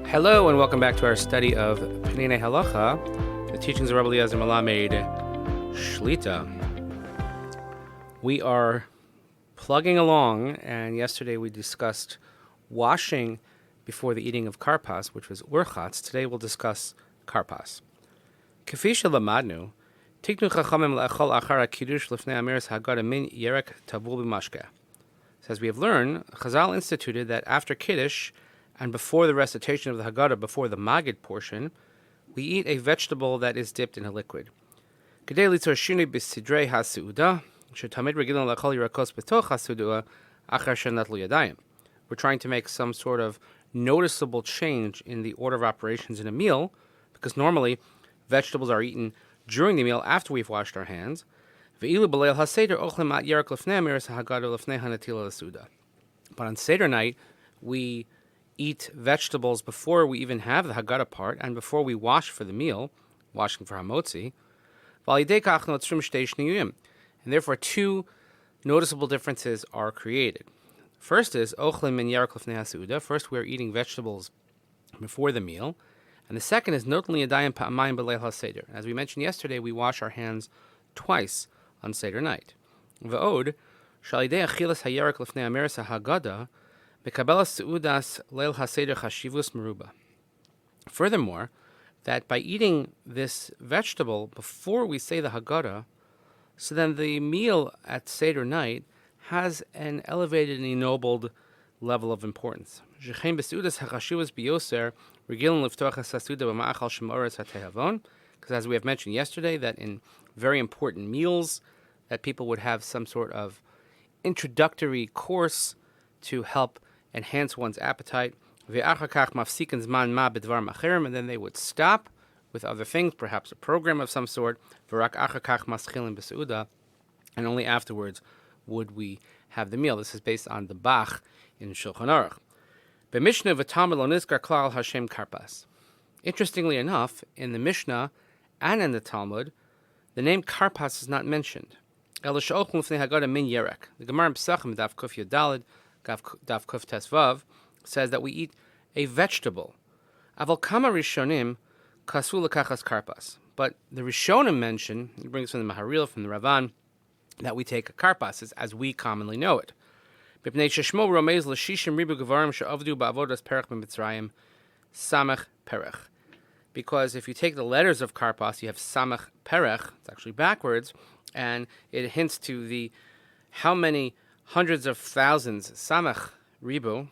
Hello and welcome back to our study of Peninei Halacha, the teachings of Rav Eliezer Melamed Shlit. We are plugging along, and yesterday we discussed washing before the eating of Karpas, which was urchatz. Today we'll discuss Karpas. K'fi shelamadnu, tiknu chachamim le'echol achar ha'kiddush lifnei amiras haggadah min yerek tavul b'mashkeh. As we have learned, Chazal instituted that after Kiddush and before the recitation of the Haggadah, before the Magid portion, we eat a vegetable that is dipped in a liquid. We're trying to make some sort of noticeable change in the order of operations in a meal, because normally vegetables are eaten during the meal after we've washed our hands. But on Seder night, we eat vegetables before we even have the Haggadah part and before we wash for the meal, washing for Hamotzi. And therefore, two noticeable differences are created. First is, first we are eating vegetables before the meal. And the second is, as we mentioned yesterday, we wash our hands twice on Seder night. Furthermore, that by eating this vegetable before we say the Haggadah, so then the meal at Seder night has an elevated and ennobled level of importance. Because as we have mentioned yesterday, that in very important meals, that people would have some sort of introductory course to help enhance one's appetite. And then they would stop with other things, perhaps a program of some sort. And only afterwards would we have the meal. This is based on the Bach in Shulchan Aruch. Interestingly enough, in the Mishnah and in the Talmud, the name Karpas is not mentioned. The Gemara in Pesachim, Daf Kuf Yudalid, Daf Kuf Tesvav, says that we eat a vegetable. Aval kama rishonim kasu lekachas karpas. But the Rishonim mention, he brings from the Maharil, from the Ravan, that we take a karpas as we commonly know it. B'pnei sheshmo romez l'shishim ribu gevarim she'avdu ba'avodas perech b'mitzrayim samech perech. Because if you take the letters of Karpas, you have Samach Perech, it's actually backwards, and it hints to the how many hundreds of thousands, Samach Ribu,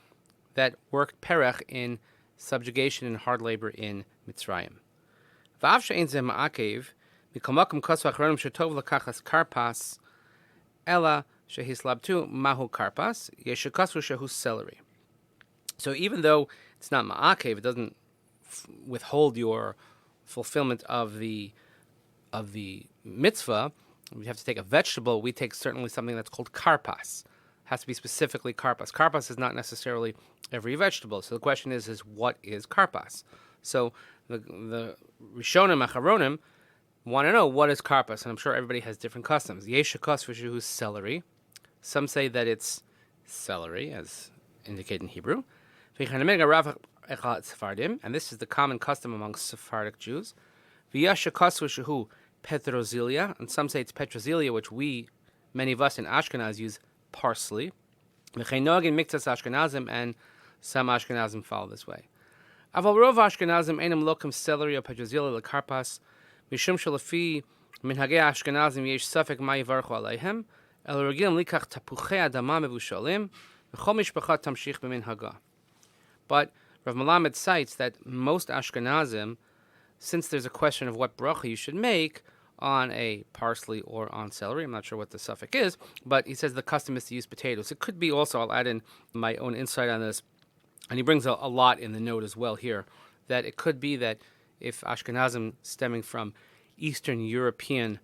that worked Perech in subjugation and hard labor in Mitzrayim. V'av she'ein zeh ma'akev, mikol makom kasu achronim shetov lekachas Karpas, ela shehislabtu mahu Karpas, yeshakasu shehu celery. So even though it's not ma'akev, it doesn't withhold your fulfillment of the mitzvah. We have to take a vegetable. We take certainly something that's called karpas. It has to be specifically karpas. Karpas is not necessarily every vegetable. So the question is what is karpas? So the Rishonim Acharonim want to know what is karpas, and I'm sure everybody has different customs. Yeshakas v'shehu celery. Some say that it's celery, as indicated in Hebrew. And this is the common custom among Sephardic Jews. Shehu petrozilia, and some say it's petrozilia, which many of us in Ashkenaz, use parsley. And some Ashkenazim follow this way. Aval rov Ashkenazim enam lokim celery or petrozilia lekarpas, mishum shalafi minhagei Ashkenazim yesh safek ma yivarchu aleihem, el regilim likach tapuchei adama mevushalim, v'chol mishpacha tamshich b'minhaga. But Rav Melamed cites that most Ashkenazim, since there's a question of what bracha you should make on a parsley or on celery, I'm not sure what the suffix is, but he says the custom is to use potatoes. It could be also, I'll add in my own insight on this, and he brings a lot in the note as well here, that it could be that if Ashkenazim stemming from Eastern European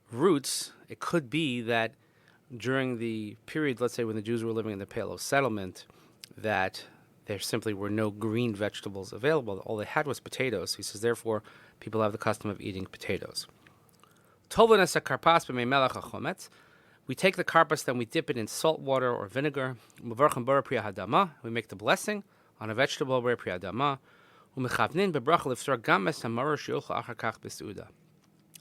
roots, it could be that during the period, let's say when the Jews were living in the Pale of Settlement, that there simply were no green vegetables available. All they had was potatoes. He says, therefore, people have the custom of eating potatoes. We take the karpas, then we dip it in salt water or vinegar. We make the blessing. on a vegetable borei pri adama, umechavnin bebracha lifsor games hamaror sheyochel achar kach b'seuda.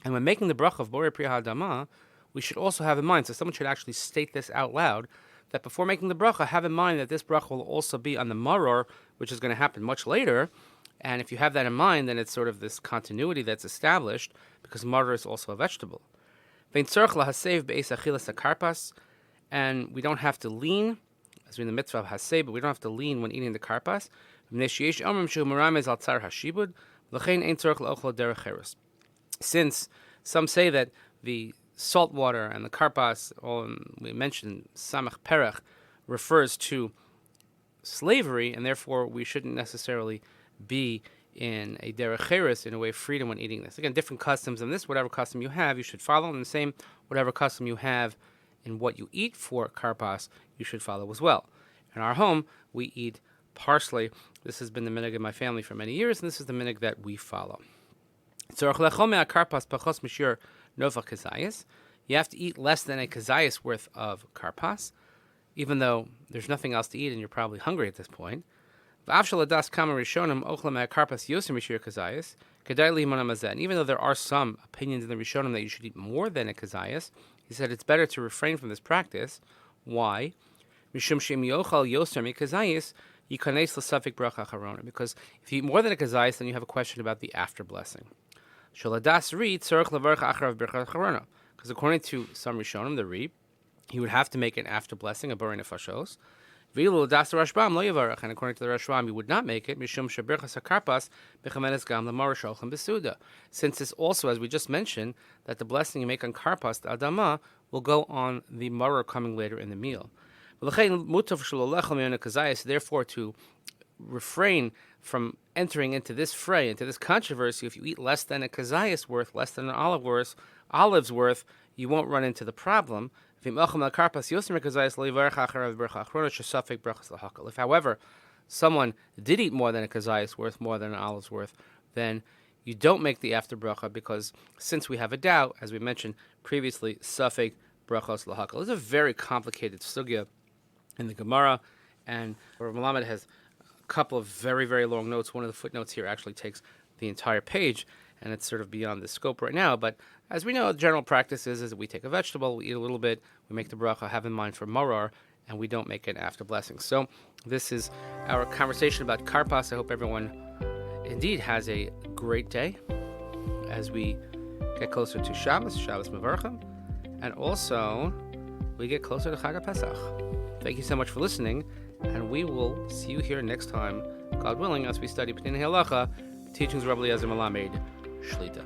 And when making the bracha of borei pri adama, we should also have in mind, so someone should actually state this out loud, that before making the bracha, have in mind that this bracha will also be on the maror, which is going to happen much later. And if you have that in mind, then it's sort of this continuity that's established, because maror is also a vegetable. And we don't have to lean, as we're in the mitzvah of haseh, but we don't have to lean when eating the karpas. Since some say that the salt water and the karpas, we mentioned samach perech, refers to slavery, and therefore we shouldn't necessarily be in a derech cheres, in a way of freedom when eating this. Again, different customs in this. Whatever custom you have, you should follow, and the same, whatever custom you have in what you eat for karpas, you should follow as well. In our home, we eat parsley. This has been the minhag in my family for many years, and this is the minhag that we follow. You have to eat less than a kazayas worth of karpas, even though there's nothing else to eat and you're probably hungry at this point. And even though there are some opinions in the Rishonim that you should eat more than a kazayas, he said it's better to refrain from this practice. Why? Because if you eat more than a kazayas, then you have a question about the after blessing. Because according to some Rishonim, the Ri, he would have to make an after blessing, a borei nefashos. And according to the Rashbam, he would not make it, since it's also, as we just mentioned, that the blessing you make on karpas, the adama, will go on the maror coming later in the meal. Therefore, to refrain from entering into this fray, into this controversy, if you eat less than a kazayas worth, less than an olive's worth, you won't run into the problem. If, however, someone did eat more than a kazayas worth, more than an olive's worth, then you don't make the after bracha, because since we have a doubt, as we mentioned previously, safek brachos lahakal. This is a very complicated sugya in the Gemara, and Rav Melamed has a couple of very, very long notes. One of the footnotes here actually takes the entire page, and it's sort of beyond the scope right now. But as we know, the general practice is that we take a vegetable, we eat a little bit, we make the bracha, have in mind for maror, and we don't make it after blessing. So this is our conversation about karpas. I hope everyone indeed has a great day as we get closer to Shabbos Mevarchim, and also we get closer to Chag Pesach. Thank you so much for listening, and we will see you here next time, God willing, as we study Peninei Halacha, teachings of Rav Eliezer Melamed Shlit.